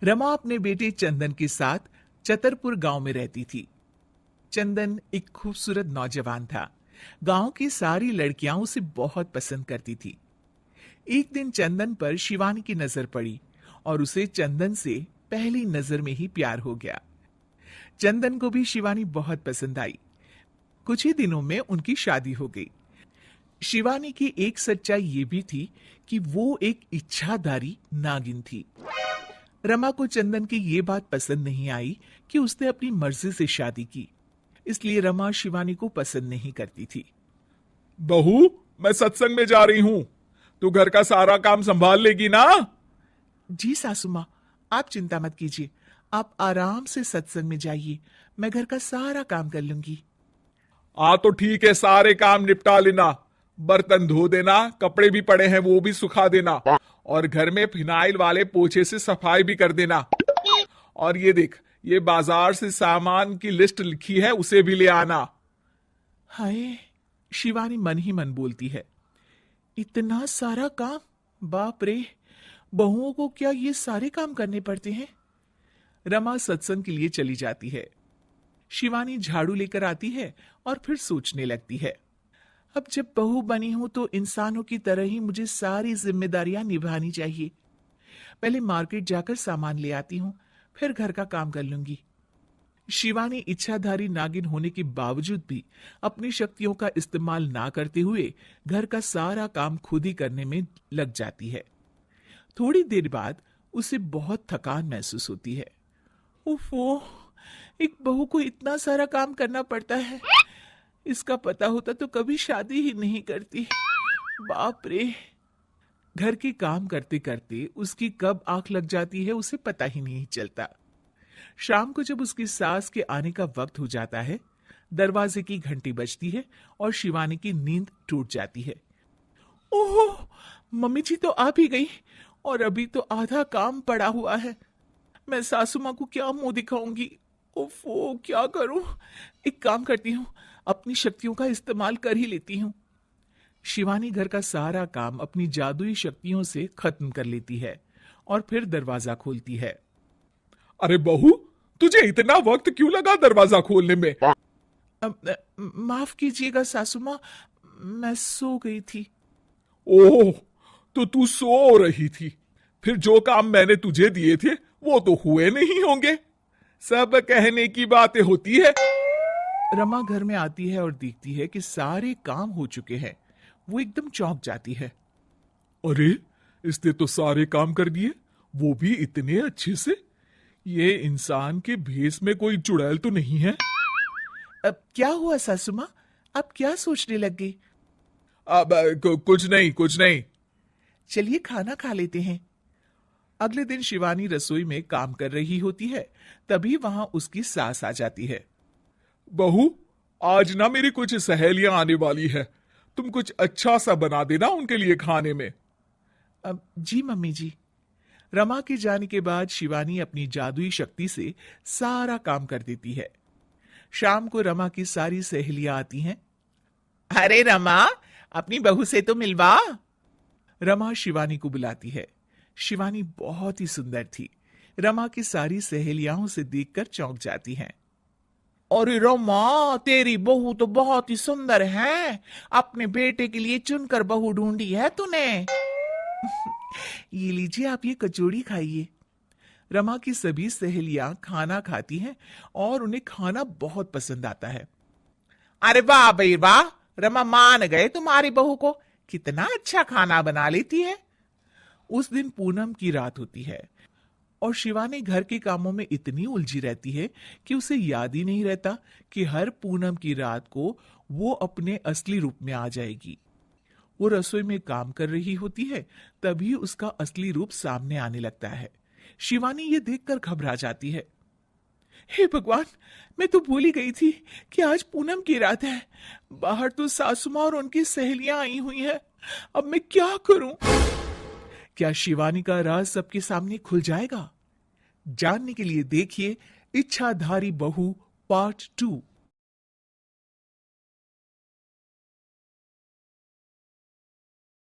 रमा अपने बेटे चंदन के साथ चतरपुर गांव में रहती थी। चंदन एक खूबसूरत नौजवान था। गांव की सारी लड़कियां उसे बहुत पसंद करती थी। एक दिन चंदन पर शिवानी की नजर पड़ी और उसे चंदन से पहली नजर में ही प्यार हो गया। चंदन को भी शिवानी बहुत पसंद आई। कुछ ही दिनों में उनकी शादी हो गई। शिवानी की एक सच्चाई ये भी थी कि वो एक इच्छाधारी नागिन थी। रमा को चंदन की ये बात पसंद नहीं आई कि उसने अपनी मर्जी से शादी की, इसलिए रमा शिवानी को पसंद नहीं करती थी। बहू, मैं सत्संग में जा रही हूं, तू घर का सारा काम संभाल लेगी ना? जी सासू माँ, आप चिंता मत कीजिए, आप आराम से सत्संग में जाइए, मैं घर का सारा काम कर लूंगी। तो ठीक है, सारे काम निपटा लेना, बर्तन धो देना, कपड़े भी पड़े हैं वो भी सुखा देना, और घर में फिनाइल वाले पोछे से सफाई भी कर देना। और ये देख, ये बाजार से सामान की लिस्ट लिखी है, उसे भी ले आना। हाय, शिवानी मन ही मन बोलती है, इतना सारा काम, बाप रे, बहुओं को क्या ये सारे काम करने पड़ते हैं? रमा सत्संग के लिए चली जाती है। शिवानी झाड़ू लेकर आती है और फिर सोचने लगती है, अब जब बहू बनी हूं तो इंसानों की तरह ही मुझे सारी जिम्मेदारियां निभानी चाहिए। पहले मार्केट जाकर सामान ले आती हूं, फिर घर का काम कर लूंगी। शिवानी इच्छाधारी नागिन होने के बावजूद भी अपनी शक्तियों का इस्तेमाल ना करते हुए घर का सारा काम खुद ही करने में लग जाती है। थोड़ी देर बाद उसे बहुत थकान महसूस होती है। उफ़ो, एक बहू को इतना सारा काम करना पड़ता है। इसका पता होता तो कभी शादी ही नहीं करती। बाप रे। घर के काम करते करते उसकी कब आंख लग जाती है उसे पता ही नहीं चलता। शाम को जब उसकी सास के आने का वक्त हो जाता है, दरवाजे की घंटी बजती है और शिवानी की नींद टूट जाती है। ओह, मम्मी जी तो आ भी गई और अभी तो आधा काम पड़ा हुआ है। मैं सासू माँ को क्या मुंह दिखाऊंगी? ओफो, क्या करूं? एक काम करती हूँ, अपनी शक्तियों का इस्तेमाल कर ही लेती हूँ। शिवानी घर का सारा काम अपनी जादुई शक्तियों से खत्म कर लेती है और फिर दरवाजा खोलती है। अरे बहू, तुझे इतना वक्त क्यों लगा दरवाजा खोलने में? माफ कीजिएगा सासू माँ, मैं सो गई थी। ओह, तो तू सो रही थी। फिर जो काम मैंने तुझे दिए थे वो तो हुए नहीं होंगे। सब कहने की बातें होती है। रमा घर में आती है और देखती है कि सारे काम हो चुके हैं। वो एकदम चौंक जाती है। अरे, इसने तो सारे काम कर दिए, वो भी इतने अच्छे से। ये इंसान के भेस में कोई चुड़ैल तो नहीं है? अब क्या हुआ सासू माँ, आप क्या सोचने लग गई? अब कुछ नहीं, कुछ नहीं। चलिए खाना खा लेते हैं। अगले दिन शिवानी रसोई में काम कर रही होती है, तभी वहां उसकी सास आ जाती है। बहू, आज ना मेरी कुछ सहेलियां आने वाली है, तुम कुछ अच्छा सा बना देना उनके लिए खाने में। अब जी मम्मी जी। रमा के जाने के बाद शिवानी अपनी जादुई शक्ति से सारा काम कर देती है। शाम को रमा की सारी सहेलियां आती हैं। अरे रमा, अपनी बहू से तो मिलवा। रमा शिवानी को बुलाती है। शिवानी बहुत ही सुंदर थी। रमा की सारी सहेलियां उसे देखकर चौंक जाती हैं। अरे रमा, तेरी बहू तो बहुत ही सुंदर है। अपने बेटे के लिए चुनकर बहू ढूंढी है तूने। ये लीजिए, आप ये कचौड़ी खाइए। रमा की सभी सहेलियां खाना खाती हैं और उन्हें खाना बहुत पसंद आता है। अरे वाह भाई वाह, रमा मान गए तुम्हारी बहू को, कितना अच्छा खाना बना लेती है। उस दिन पूनम की रात होती है और शिवानी घर के कामों में इतनी उलझी रहती है कि उसे याद ही नहीं रहता कि हर पूनम की रात को वो अपने असली रूप में आ जाएगी। वो रसोई में काम कर रही होती है, तभी उसका असली रूप सामने आने लगता है। शिवानी ये देखकर घबरा जाती है। हे भगवान, मैं तो भूल ही गई थी कि आज पूनम की रात है। बाहर तो सासू माँ और उनकी सहेलियां आई हुई हैं। अब मैं क्या करूं? क्या शिवानी का राज सबके सामने खुल जाएगा? जानने के लिए देखिए इच्छाधारी बहू पार्ट 2।